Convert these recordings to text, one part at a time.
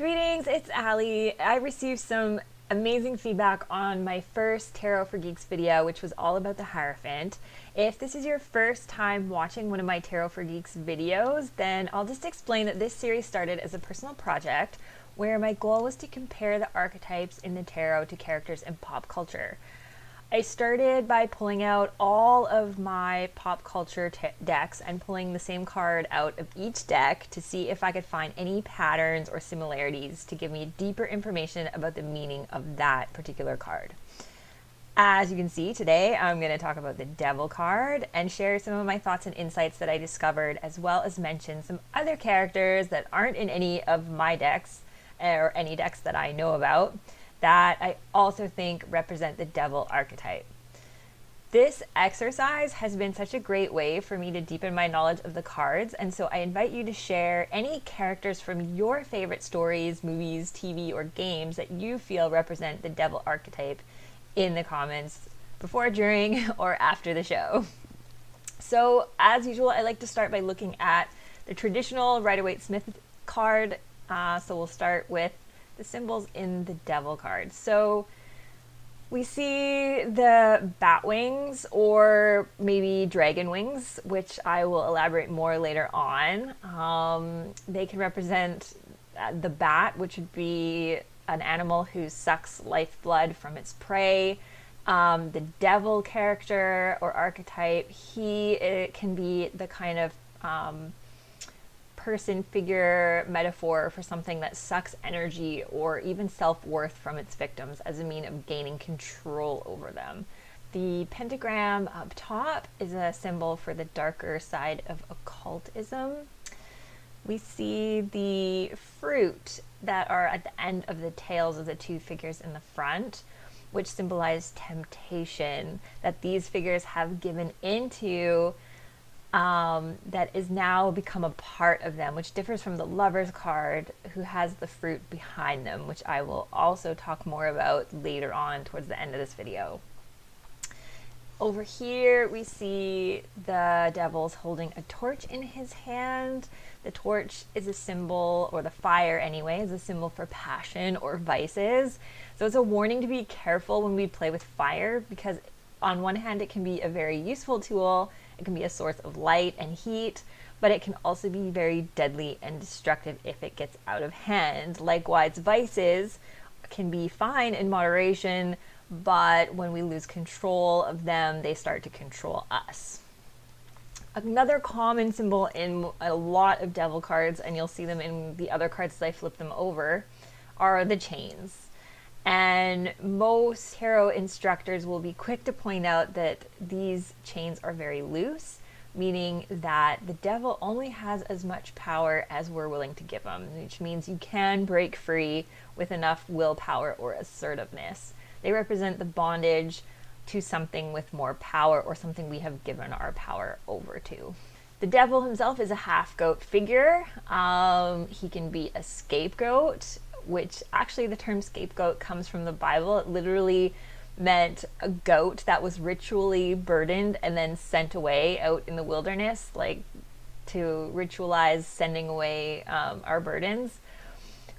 Greetings, it's Allie. I received some amazing feedback on my first Tarot for Geeks video, which was all about the Hierophant. If this is your first time watching one of my Tarot for Geeks videos, then I'll just explain that this series started as a personal project where my goal was to compare the archetypes in the tarot to characters in pop culture. I started by pulling out all of my pop culture decks and pulling the same card out of each deck to see if I could find any patterns or similarities to give me deeper information about the meaning of that particular card. As you can see today, I'm going to talk about the Devil card and share some of my thoughts and insights that I discovered, as well as mention some other characters that aren't in any of my decks or any decks that I know about, that I also think represent the Devil archetype. This exercise has been such a great way for me to deepen my knowledge of the cards, and so I invite you to share any characters from your favorite stories, movies, TV, or games that you feel represent the Devil archetype in the comments before, during, or after the show. So as usual, I like to start by looking at the traditional Rider-Waite-Smith card. So we'll start with the symbols in the Devil card. So we see the bat wings, or maybe dragon wings, which I will elaborate more later on. They can represent the bat, which would be an animal who sucks lifeblood from its prey. The Devil character or archetype, it can be the kind of person, figure, metaphor for something that sucks energy or even self-worth from its victims as a mean of gaining control over them. The pentagram up top is a symbol for the darker side of occultism. We see the fruit that are at the end of the tails of the two figures in the front, which symbolize temptation that these figures have given into, that is now become a part of them, which differs from the Lover's card, who has the fruit behind them, which I will also talk more about later on towards the end of this video. Over here we see the Devil's holding a torch in his hand. The torch is a symbol, or the fire anyway, is a symbol for passion or vices. So it's a warning to be careful when we play with fire, because on one hand it can be a very useful tool. It can be a source of light and heat, but it can also be very deadly and destructive if it gets out of hand. Likewise, vices can be fine in moderation, but when we lose control of them, they start to control us. Another common symbol in a lot of Devil cards, and you'll see them in the other cards as I flip them over, are the chains. And most tarot instructors will be quick to point out that these chains are very loose, meaning that the Devil only has as much power as we're willing to give him, which means you can break free with enough willpower or assertiveness. They represent the bondage to something with more power, or something we have given our power over to. The Devil himself is a half-goat figure. He can be a scapegoat, which actually the term scapegoat comes from the Bible. It literally meant a goat that was ritually burdened and then sent away out in the wilderness, like to ritualize sending away our burdens.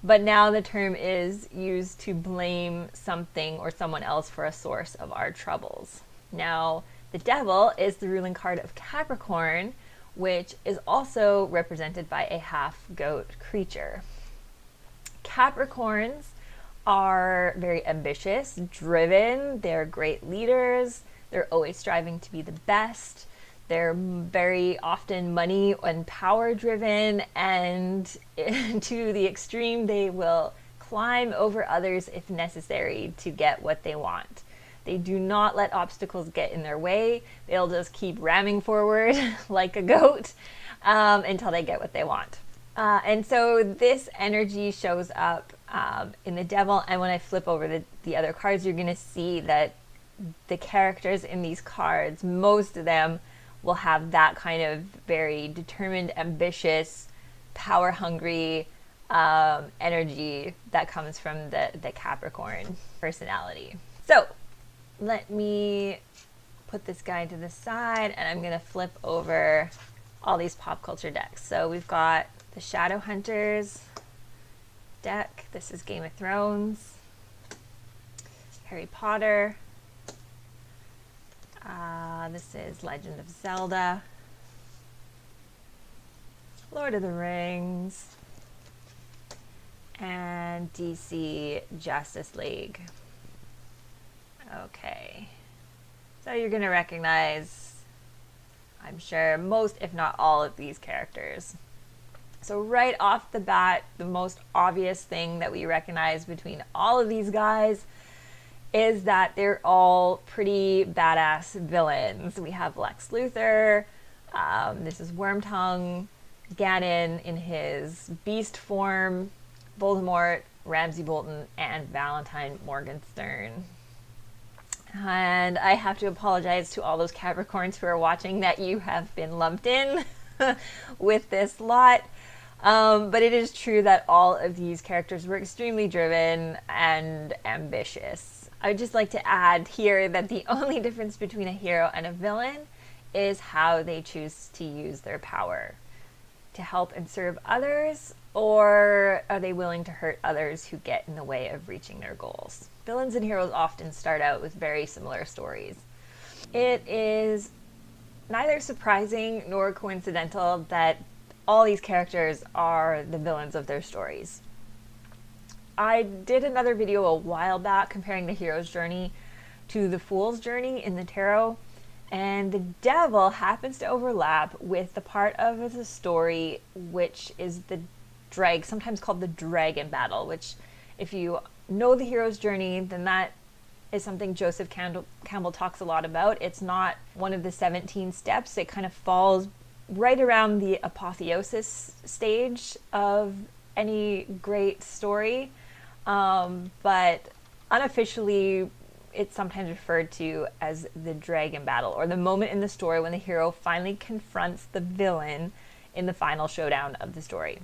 But now the term is used to blame something or someone else for a source of our troubles. Now, the Devil is the ruling card of Capricorn, which is also represented by a half-goat creature. Capricorns are very ambitious, driven, they're great leaders, they're always striving to be the best, they're very often money and power driven, and to the extreme they will climb over others if necessary to get what they want. They do not let obstacles get in their way. They'll just keep ramming forward like a goat until they get what they want. And so this energy shows up in the Devil, and when I flip over the other cards, you're going to see that the characters in these cards, most of them will have that kind of very determined, ambitious, power-hungry energy that comes from the Capricorn personality. So let me put this guy to the side, and I'm going to flip over all these pop culture decks. So we've got the Shadow Hunters, deck. This is Game of Thrones, Harry Potter. This is Legend of Zelda, Lord of the Rings, and DC Justice League. Okay, so you're going to recognize, I'm sure, most if not all of these characters. So right off the bat, the most obvious thing that we recognize between all of these guys is that they're all pretty badass villains. We have Lex Luthor, this is Wormtongue, Ganon in his beast form, Voldemort, Ramsay Bolton, and Valentine Morgenstern. And I have to apologize to all those Capricorns who are watching that you have been lumped in with this lot. But it is true that all of these characters were extremely driven and ambitious. I'd just like to add here that the only difference between a hero and a villain is how they choose to use their power. To help and serve others, or are they willing to hurt others who get in the way of reaching their goals? Villains and heroes often start out with very similar stories. It is neither surprising nor coincidental that all these characters are the villains of their stories. I did another video a while back comparing the hero's journey to the fool's journey in the tarot, and the devil happens to overlap with the part of the story which is the sometimes called the dragon battle, which, if you know the hero's journey, then that is something Joseph Campbell talks a lot about. It's not one of the 17 steps. It kind of falls right around the apotheosis stage of any great story, but unofficially it's sometimes referred to as the dragon battle, or the moment in the story when the hero finally confronts the villain in the final showdown of the story.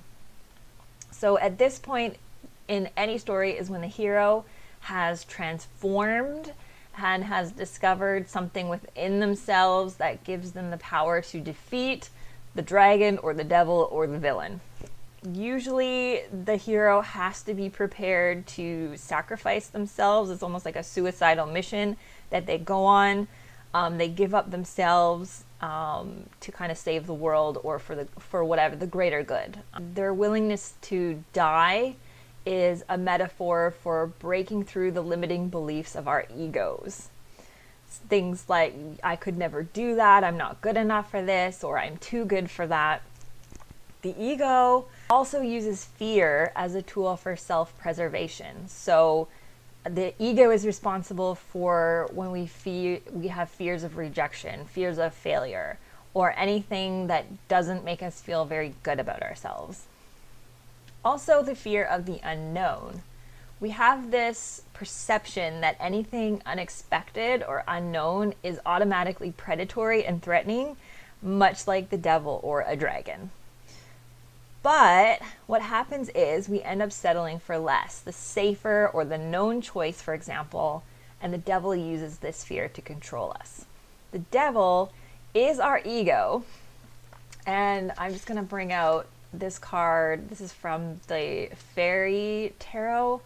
So at this point in any story is when the hero has transformed and has discovered something within themselves that gives them the power to defeat the dragon or the devil or the villain. Usually the hero has to be prepared to sacrifice themselves. It's almost like a suicidal mission that they go on. They give up themselves to kind of save the world, or for whatever the greater good. Their willingness to die is a metaphor for breaking through the limiting beliefs of our egos. Things like, I could never do that, I'm not good enough for this, or I'm too good for that. The ego also uses fear as a tool for self-preservation. So the ego is responsible for when we have fears of rejection, fears of failure, or anything that doesn't make us feel very good about ourselves. Also, the fear of the unknown. We have this perception that anything unexpected or unknown is automatically predatory and threatening, much like the devil or a dragon. But what happens is we end up settling for less, the safer or the known choice, for example, and the devil uses this fear to control us. The devil is our ego, and I'm just going to bring out this card. This is from the Faerie tarot,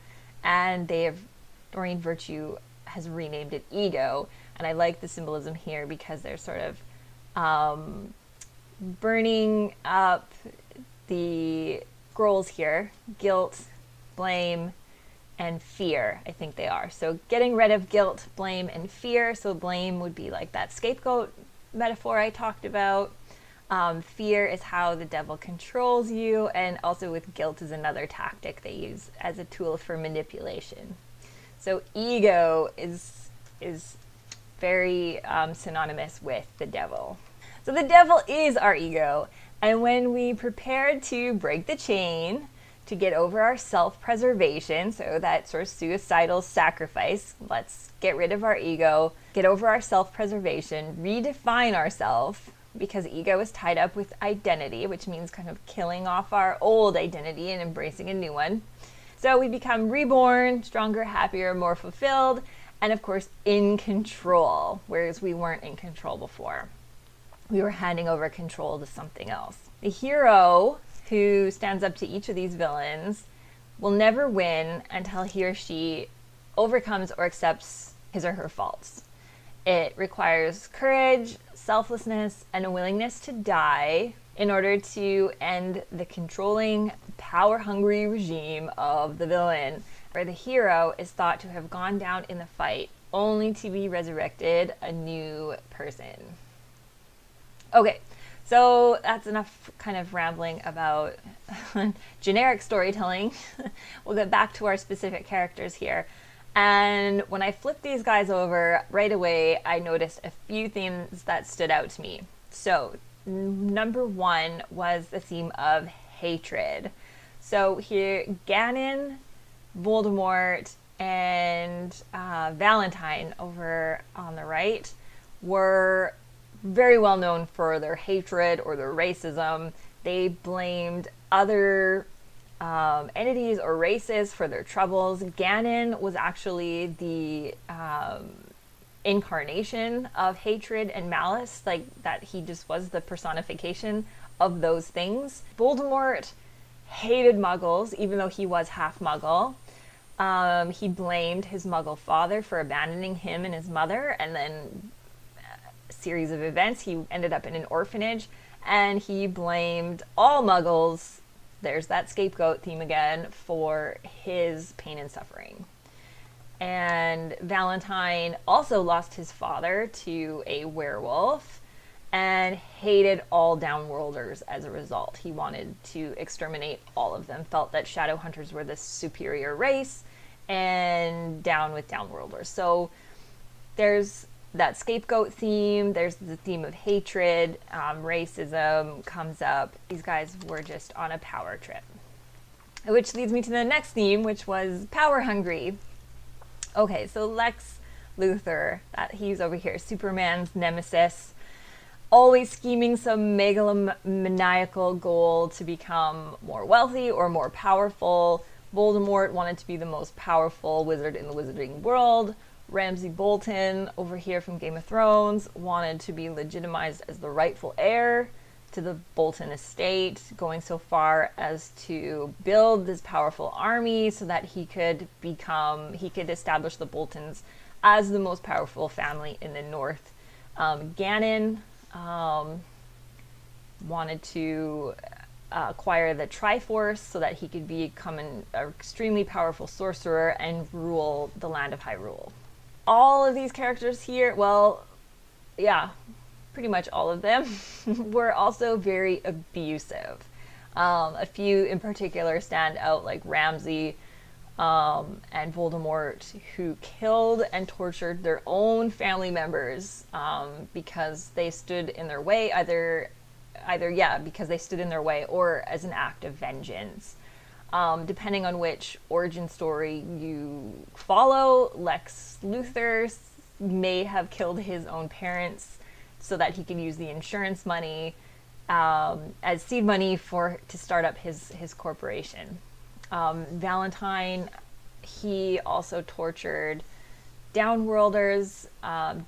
and Doreen Virtue has renamed it Ego, and I like the symbolism here because they're sort of burning up the scrolls here: guilt, blame, and fear, I think they are. So getting rid of guilt, blame, and fear. So blame would be like that scapegoat metaphor I talked about. Fear is how the devil controls you, and also with guilt is another tactic they use as a tool for manipulation. So ego is very synonymous with the devil. So the devil is our ego, and when we prepare to break the chain, to get over our self-preservation, so that sort of suicidal sacrifice, let's get rid of our ego, get over our self-preservation, redefine ourselves, because ego is tied up with identity, which means kind of killing off our old identity and embracing a new one. So we become reborn, stronger, happier, more fulfilled, and of course in control, whereas we weren't in control before. We were handing over control to something else. The hero, who stands up to each of these villains, will never win until he or she overcomes or accepts his or her faults. It requires courage, selflessness, and a willingness to die in order to end the controlling, power-hungry regime of the villain, where the hero is thought to have gone down in the fight only to be resurrected a new person. Okay, so that's enough kind of rambling about generic storytelling. We'll get back to our specific characters here. And when I flipped these guys over, right away, I noticed a few themes that stood out to me. So, number one was the theme of hatred. So here, Ganon, Voldemort, and Valentine over on the right were very well known for their hatred or their racism. They blamed other entities or races for their troubles. Ganon was actually the incarnation of hatred and malice, like that he just was the personification of those things. Voldemort hated muggles, even though he was half muggle. He blamed his muggle father for abandoning him and his mother, and then a series of events, he ended up in an orphanage, and he blamed all muggles, there's that scapegoat theme again, for his pain and suffering. And Valentine also lost his father to a werewolf and hated all downworlders as a result. He wanted to exterminate all of them, felt that shadow hunters were the superior race, and down with downworlders. So there's that scapegoat theme, there's the theme of hatred, racism comes up. These guys were just on a power trip. Which leads me to the next theme, which was power hungry. Okay, so Lex Luthor, he's over here, Superman's nemesis, always scheming some megalomaniacal goal to become more wealthy or more powerful. Voldemort wanted to be the most powerful wizard in the wizarding world. Ramsay Bolton, over here from Game of Thrones, wanted to be legitimized as the rightful heir to the Bolton estate, going so far as to build this powerful army so that he could establish the Boltons as the most powerful family in the North. Ganon wanted to acquire the Triforce so that he could become an extremely powerful sorcerer and rule the land of Hyrule. All of these characters here, well, yeah, pretty much all of them, were also very abusive. A few in particular stand out, like Ramsay and Voldemort, who killed and tortured their own family members because they stood in their way, because they stood in their way, or as an act of vengeance. Depending on which origin story you follow, Lex Luthor may have killed his own parents so that he could use the insurance money as seed money to start up his corporation. Valentine, he also tortured downworlders,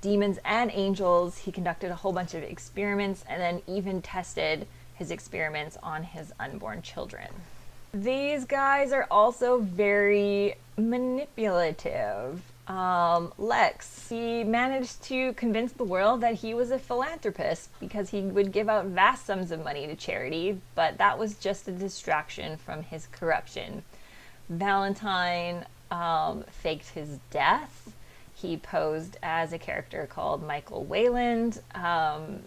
demons and angels. He conducted a whole bunch of experiments and then even tested his experiments on his unborn children. These guys are also very manipulative. Lex, he managed to convince the world that he was a philanthropist because he would give out vast sums of money to charity, but that was just a distraction from his corruption. Valentine faked his death. He posed as a character called Michael Wayland to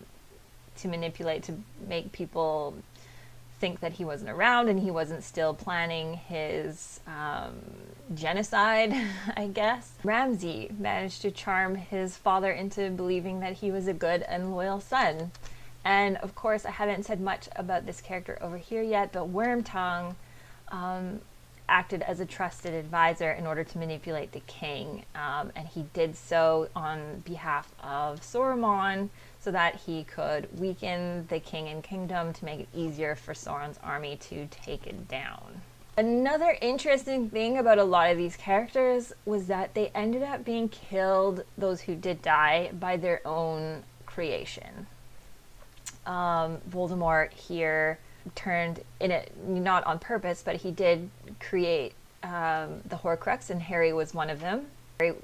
manipulate, to make people think that he wasn't around and he wasn't still planning his genocide, I guess. Ramsay managed to charm his father into believing that he was a good and loyal son. And of course, I haven't said much about this character over here yet, but Wormtongue acted as a trusted advisor in order to manipulate the king, and he did so on behalf of Saruman so that he could weaken the king and kingdom to make it easier for Sauron's army to take it down. Another interesting thing about a lot of these characters was that they ended up being killed, those who did die, by their own creation. Voldemort here turned in it, not on purpose, but he did create the Horcrux, and Harry was one of them. Harry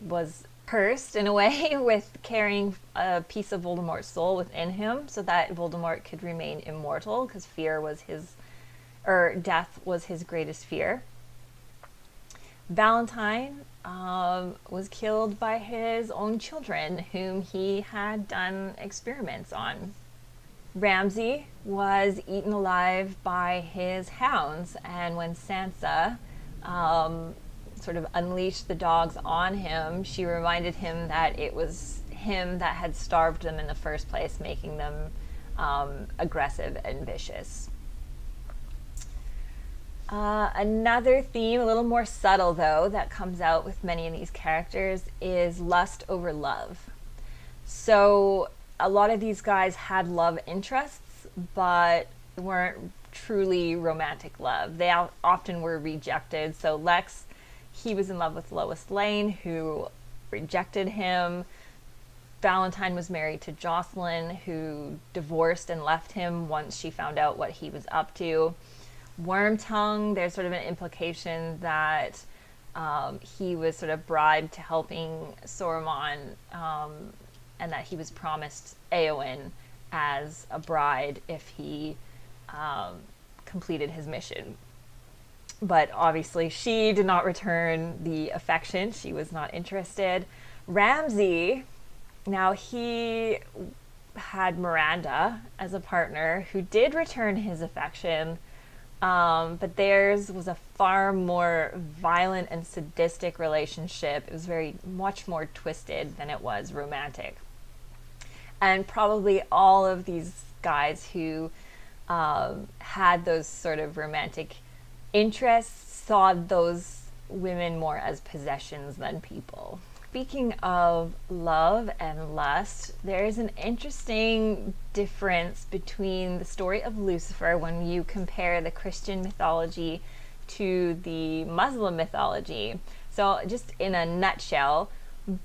was cursed in a way with carrying a piece of Voldemort's soul within him so that Voldemort could remain immortal, because death was his greatest fear. Valentine was killed by his own children, whom he had done experiments on. Ramsay was eaten alive by his hounds, and when Sansa sort of unleashed the dogs on him, she reminded him that it was him that had starved them in the first place, making them aggressive and vicious. Another theme, a little more subtle though, that comes out with many of these characters is lust over love. So a lot of these guys had love interests, but weren't truly romantic love. They often were rejected. So Lex, he was in love with Lois Lane, who rejected him. Valentine was married to Jocelyn, who divorced and left him once she found out what he was up to. Wormtongue, there's sort of an implication that he was sort of bribed to helping Saruman, and that he was promised Éowyn as a bride if he completed his mission. But obviously she did not return the affection. She was not interested. Ramsay, now he had Miranda as a partner who did return his affection, but theirs was a far more violent and sadistic relationship. It was much more twisted than it was romantic. And probably all of these guys who had those sort of romantic interests saw those women more as possessions than people. Speaking of love and lust, there is an interesting difference between the story of Lucifer when you compare the Christian mythology to the Muslim mythology. So just in a nutshell,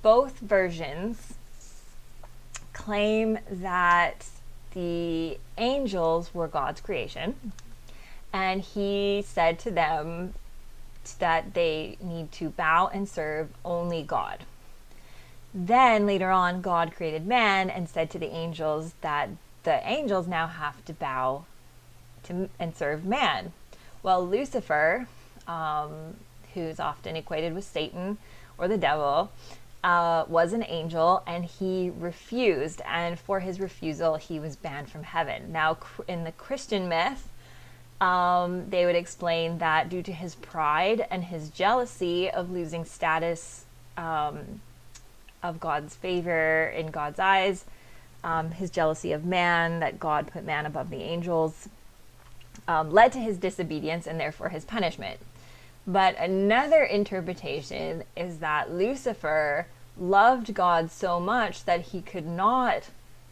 both versions claim that the angels were God's creation, and he said to them that they need to bow and serve only God. Then later on, God created man and said to the angels that the angels now have to bow to and serve man. Well, Lucifer, who's often equated with Satan or the devil, was an angel, and he refused, and for his refusal he was banned from heaven. Now in the Christian myth, they would explain that due to his pride and his jealousy of losing status of God's favor in God's eyes, his jealousy of man, that God put man above the angels, led to his disobedience and therefore his punishment. But another interpretation is that Lucifer loved God so much that he could not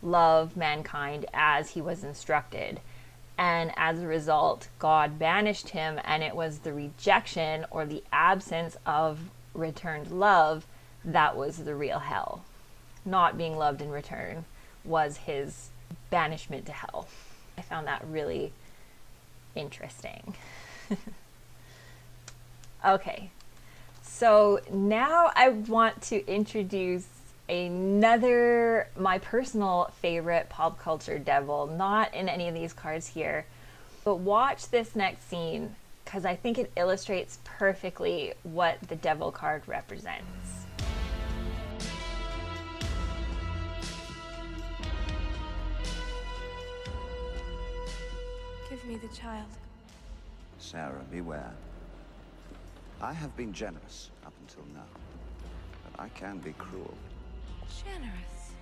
love mankind as he was instructed. And as a result, God banished him, and it was the rejection or the absence of returned love that was the real hell. Not being loved in return was his banishment to hell. I found that really interesting. Okay, so now I want to introduce my personal favorite pop culture devil, not in any of these cards here, but watch this next scene because I think it illustrates perfectly what the devil card represents. Give me the child. Sarah, beware. I have been generous up until now, but I can be cruel. Generous?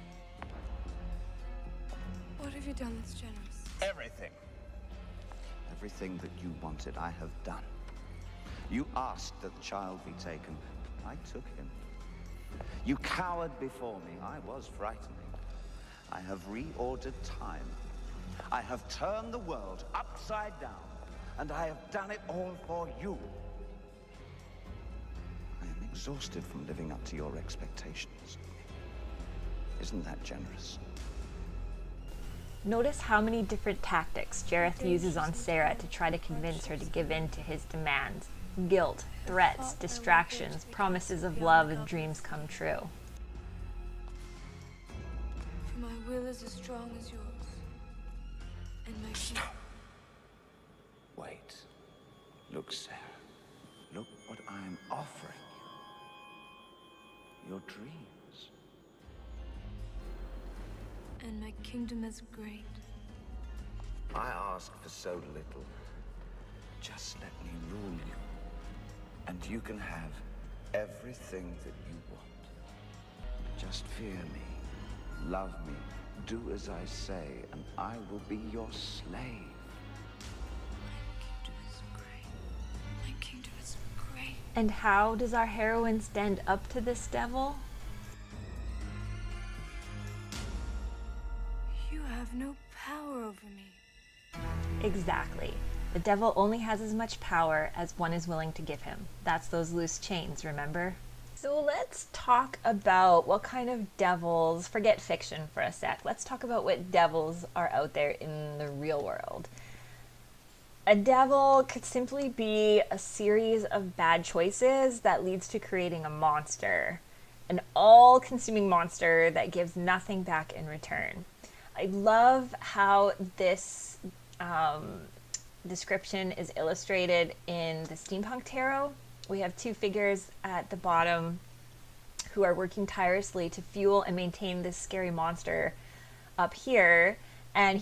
What have you done that's generous? Everything. Everything that you wanted, I have done. You asked that the child be taken. I took him. You cowered before me. I was frightening. I have reordered time. I have turned the world upside down, and I have done it all for you. I am exhausted from living up to your expectations. Isn't that generous? Notice how many different tactics Jareth uses on Sarah to try to convince her to give in to his demands. guilt, threats, distractions, promises of love, and dreams come true. For my will is as strong as yours. And my Stop. Wait. Look, Sarah. Look what I am offering you. Your dreams. And my kingdom is great. I ask for so little. Just let me rule you. And you can have everything that you want. Just fear me, love me, do as I say, and I will be your slave. My kingdom is great. My kingdom is great. And how does our heroine stand up to this devil? You have no power over me. Exactly. The devil only has as much power as one is willing to give him. That's those loose chains, remember? So let's talk about what kind of devils, forget fiction for a sec, let's talk about what devils are out there in the real world. A devil could simply be a series of bad choices that leads to creating a monster. An all-consuming monster that gives nothing back in return. I love how this description is illustrated in the Steampunk Tarot. We have two figures at the bottom who are working tirelessly to fuel and maintain this scary monster up here, and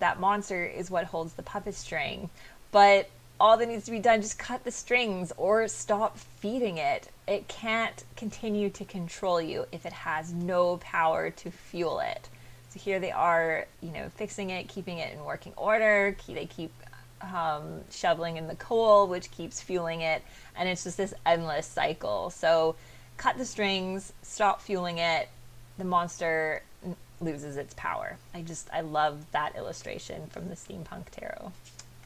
that monster is what holds the puppet string. But all that needs to be done, just cut the strings or stop feeding it. It can't continue to control you if it has no power to fuel it. So here they are, fixing it, keeping it in working order. They keep shoveling in the coal, which keeps fueling it, and it's just this endless cycle. So cut the strings, stop fueling it, the monster loses its power. I love that illustration from the Steampunk Tarot.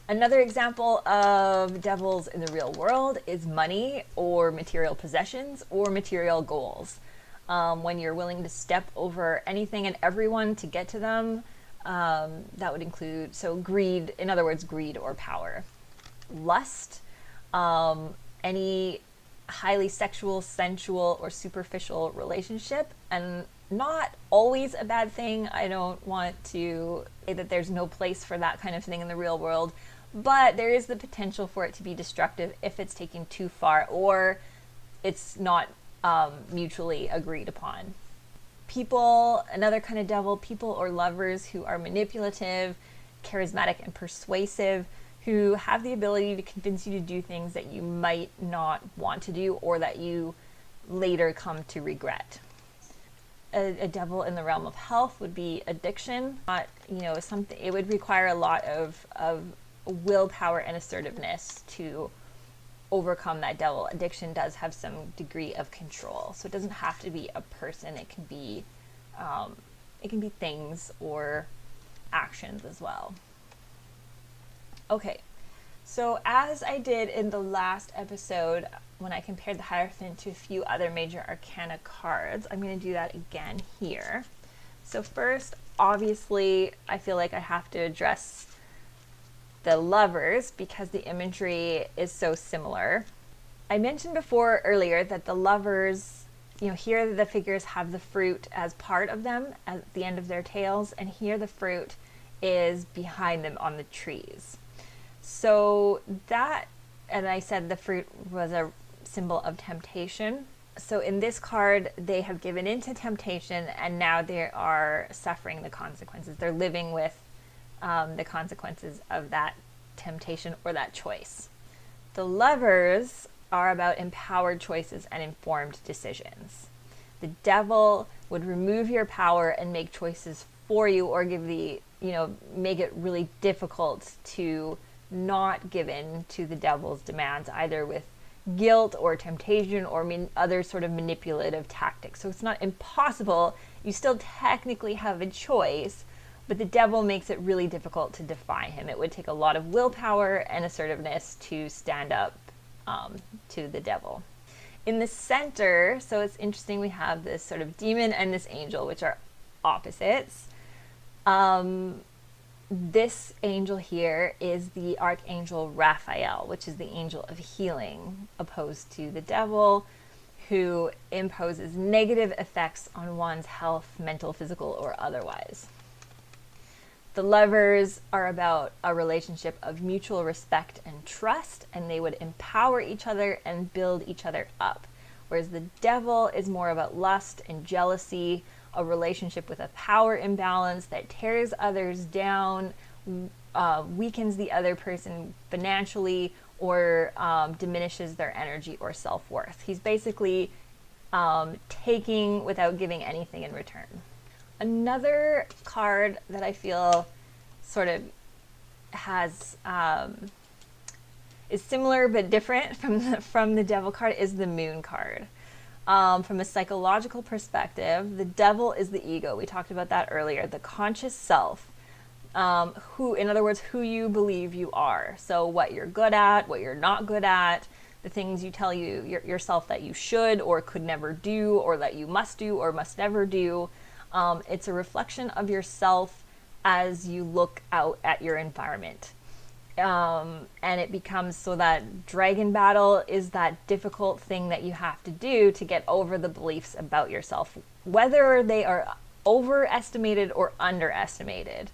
Another example of devils in the real world is money or material possessions or material goals. When you're willing to step over anything and everyone to get to them, that would include, greed, in other words, greed or power. Lust, any highly sexual, sensual, or superficial relationship, and not always a bad thing. I don't want to say that there's no place for that kind of thing in the real world, but there is the potential for it to be destructive if it's taken too far or it's not mutually agreed upon. People, another kind of devil, people or lovers who are manipulative, charismatic, and persuasive, who have the ability to convince you to do things that you might not want to do or that you later come to regret. A devil in the realm of health would be addiction. It would require a lot of willpower and assertiveness to overcome that devil. Addiction does have some degree of control, so it doesn't have to be a person. It can be things or actions as well. Okay, so as I did in the last episode when I compared the Hierophant to a few other major arcana cards, I'm going to do that again here. So first, obviously, I feel like I have to address the lovers because the imagery is so similar. I mentioned earlier that the lovers, here the figures have the fruit as part of them at the end of their tails, and here the fruit is behind them on the trees. So that, and I said the fruit was a symbol of temptation. So in this card, they have given into temptation and now they are suffering the consequences. They're living with the consequences of that temptation or that choice. The lovers are about empowered choices and informed decisions. The devil would remove your power and make choices for you or make it really difficult to not give in to the devil's demands, either with guilt or temptation or other sort of manipulative tactics. So it's not impossible. You still technically have a choice, but the devil makes it really difficult to defy him. It would take a lot of willpower and assertiveness to stand up to the devil. In the center, so it's interesting, we have this sort of demon and this angel, which are opposites. this angel here is the Archangel Raphael, which is the angel of healing, opposed to the devil, who imposes negative effects on one's health, mental, physical, or otherwise. The lovers are about a relationship of mutual respect and trust, and they would empower each other and build each other up. Whereas the devil is more about lust and jealousy, a relationship with a power imbalance that tears others down, weakens the other person financially, or diminishes their energy or self-worth. He's basically taking without giving anything in return. Another card that I feel sort of has is similar but different from the devil card is the moon card. From a psychological perspective, the devil is the ego. We talked about that earlier. The conscious self, who, in other words, who you believe you are. So what you're good at, what you're not good at, the things you tell yourself that you should or could never do, or that you must do or must never do. It's a reflection of yourself as you look out at your environment. And it becomes so that dragon battle is that difficult thing that you have to do to get over the beliefs about yourself, whether they are overestimated or underestimated,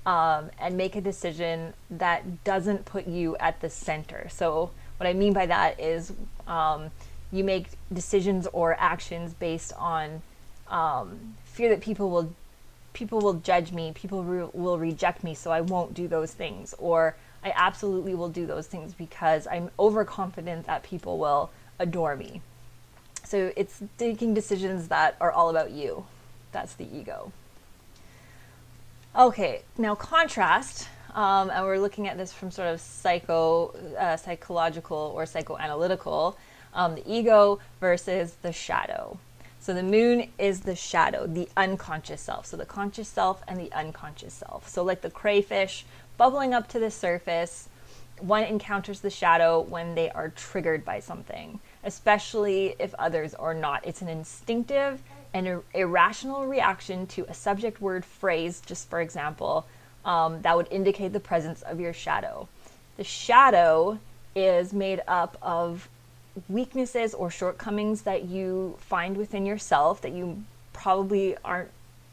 and make a decision that doesn't put you at the center. So what I mean by that is you make decisions or actions based on fear that people will judge me, people will reject me, so I won't do those things, or I absolutely will do those things because I'm overconfident that people will adore me. So it's taking decisions that are all about you. That's the ego. Okay, now contrast, and we're looking at this from sort of psychological or psychoanalytical, the ego versus the shadow. So the moon is the shadow, the unconscious self. So the conscious self and the unconscious self. So like the crayfish bubbling up to the surface, one encounters the shadow when they are triggered by something, especially if others are not. It's an instinctive and irrational reaction to a subject, word, phrase, just for example, that would indicate the presence of your shadow. The shadow is made up of weaknesses or shortcomings that you find within yourself that you probably aren't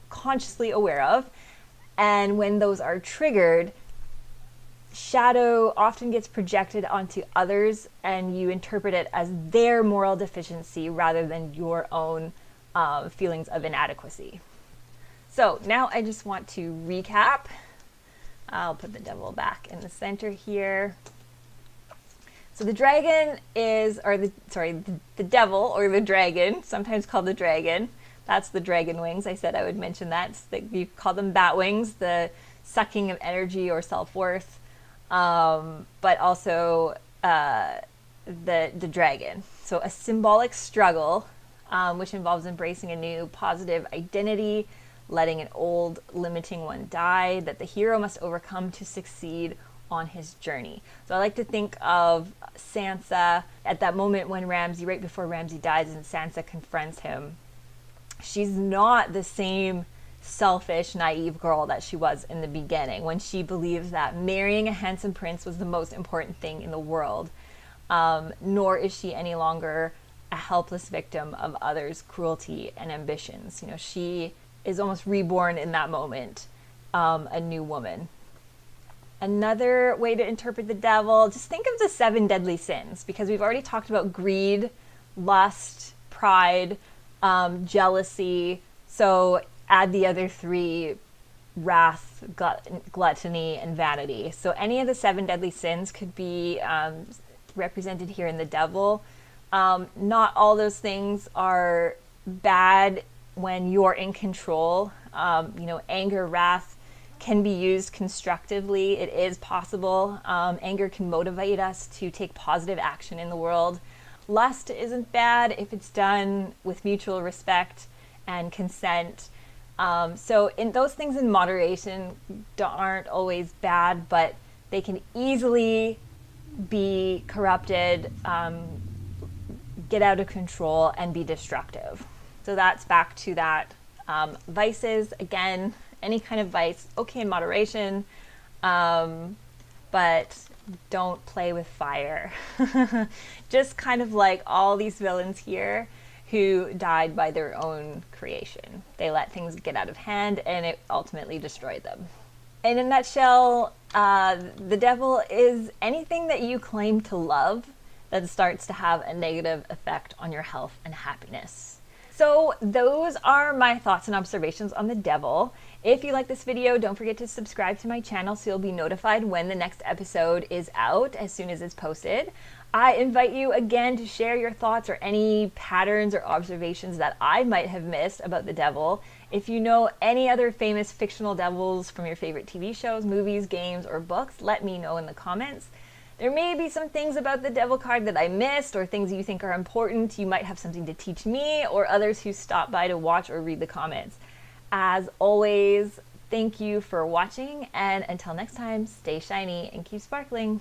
consciously aware of. And when those are triggered, shadow often gets projected onto others, and you interpret it as their moral deficiency rather than your own feelings of inadequacy. So now I just want to recap. I'll put the devil back in the center here. So the dragon is, or the devil or the dragon, sometimes called the dragon. That's the dragon wings. I said I would mention that. You call them bat wings, the sucking of energy or self-worth, but also the dragon. So a symbolic struggle, which involves embracing a new positive identity, letting an old limiting one die, that the hero must overcome to succeed on his journey. So I like to think of Sansa at that moment when right before Ramsay dies and Sansa confronts him. She's not the same selfish, naive girl that she was in the beginning, when she believes that marrying a handsome prince was the most important thing in the world. Nor is she any longer a helpless victim of others' cruelty and ambitions. You know, she is almost reborn in that moment, a new woman. Another way to interpret the devil, just think of the 7 deadly sins, because we've already talked about greed, lust, pride, jealousy. So add the other 3, wrath, gluttony, and vanity. So any of the 7 deadly sins could be represented here in the devil. Not all those things are bad when you're in control. Anger, wrath can be used constructively. It is possible. Anger can motivate us to take positive action in the world. Lust isn't bad if it's done with mutual respect and consent. So in those things in moderation aren't always bad, but they can easily be corrupted, get out of control, and be destructive. So that's back to that. Vices, again, Any kind of vice, okay in moderation, but don't play with fire. Just kind of like all these villains here who died by their own creation. They let things get out of hand and it ultimately destroyed them. In a nutshell, the devil is anything that you claim to love that starts to have a negative effect on your health and happiness. So those are my thoughts and observations on the devil. If you like this video, don't forget to subscribe to my channel so you'll be notified when the next episode is out as soon as it's posted. I invite you again to share your thoughts or any patterns or observations that I might have missed about the devil. If you know any other famous fictional devils from your favorite TV shows, movies, games, or books, let me know in the comments. There may be some things about the devil card that I missed or things you think are important. You might have something to teach me or others who stop by to watch or read the comments. As always, thank you for watching, and until next time, stay shiny and keep sparkling.